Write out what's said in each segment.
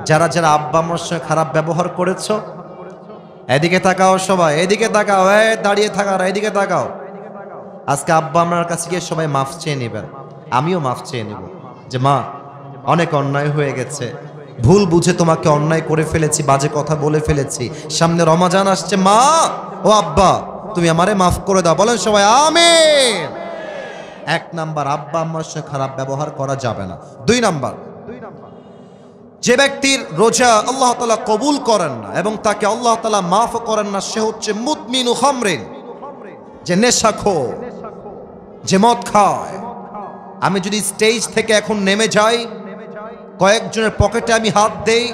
যারা যারা আব্বা আম্মার সঙ্গে খারাপ ব্যবহার করেছো, এদিকে তাকাও সবাই, এদিকে তাকাও, দাঁড়িয়ে থাকার এদিকে তাকাও। আজকে আব্বা আম্মার কাছে গিয়ে সবাই মাফ চেয়ে নেবেন, আমিও মাফ চেয়ে নেব যে মা অনেক অন্যায় হয়ে গেছে, ভুল বুঝে তোমাকে অন্যায় করে ফেলেছি, বাজে কথা বলে ফেলেছি, সামনে রমাজান আসছে, মা ও আব্বা তুমি আমারে মাফ করে দাও। বলেন সবাই আমিন। এক নাম্বার, আব্বা আম্মার সাথে খারাপ ব্যবহার করা যাবে না। দুই নাম্বার, যে ব্যক্তির রোজা আল্লাহ তাআলা কবুল করেন না এবং তাকে আল্লাহ তাআলা মাফ করেন না, সে হচ্ছে মুদমিনু খামরিন, যে নেশাখোর, যে মদ খায়। আমি যদি স্টেজ থেকে এখন নেমে যাই, কয়েকজনের পকেটে আমি হাত দেই,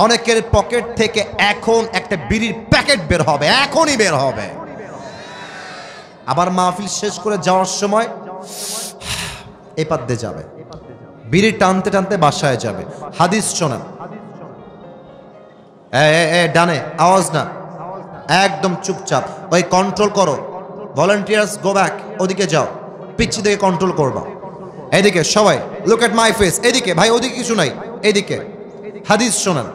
অনেকের পকেট থেকে এখন একটা বিড়ির প্যাকেট বের হবে, এখনই বের হবে। আবার মাহফিল শেষ করে যাওয়ার সময় এই পাত দিয়ে যাবে, বিড়ি টানতে টানতে বাসায় যাবে। হাদিস শোনেন, ডানে আওয়াজ না, একদম চুপচাপ, ওই কন্ট্রোল করো। ভলান্টিয়ার্স গো ব্যাক, ওদিকে যাও, পিচ্ছি দিকে কন্ট্রোল করবা। এদিকে সবাই লুক এট মাই ফেস, এদিকে ভাই, ওদিকে কিছু নাই, এদিকে। হাদিস শোনেন,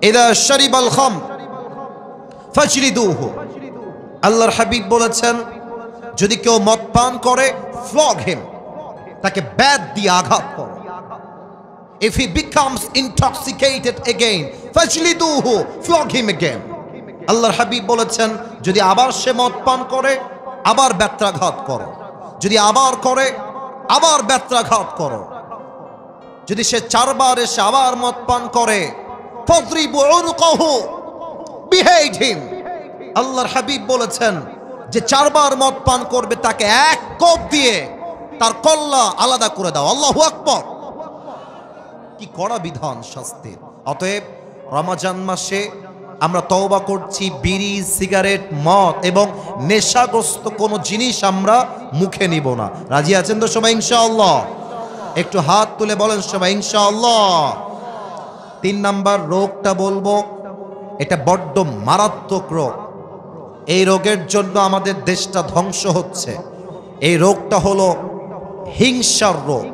ইদা শারিবাল খামর ফাজলিদুহু, আল্লাহর হাবিব বলেছেন যদি কেউ মদ পান করে ফ্লগ হিম, তাকে ব্যাট দিয়ে আঘাত করো। If he becomes intoxicated again, fajliduhu, flog him again. আল্লাহর হাবিব বলেছেন যদি আবার সে মদ পান করে আবার ব্যত্রাঘাত করো, যদি আবার করে আবার ব্যত্রাঘাত করো, যদি সে চারবার এসে আবার মদ পান করে ফadribu উনকাহু, behead him. আল্লাহর হাবিব বলেছেন যে চারবার মদ পান করবে তাকে এক কোপ দিয়ে তার কল্লা আলাদা করে দাও। আল্লাহু আকবার, কি কড়া বিধান শাস্তির। অতএব রমজান মাসে আমরা তওবা করছি, বিড়ি, সিগারেট, মদ এবং নেশাগ্রস্ত কোনো জিনিস আমরা মুখে নিব না। রাজি আছেন তো সবাই ইনশাআল্লাহ? একটু হাত তুলে বলেন সবাই ইনশাআল্লাহ। 3 নাম্বার রোগটা বলবো, এটা বড্ড মারাত্মক রোগ। এই রোগের জন্য আমাদের দেশটা ধ্বংস হচ্ছে। এই রোগটা হলো হিংসার রোগ।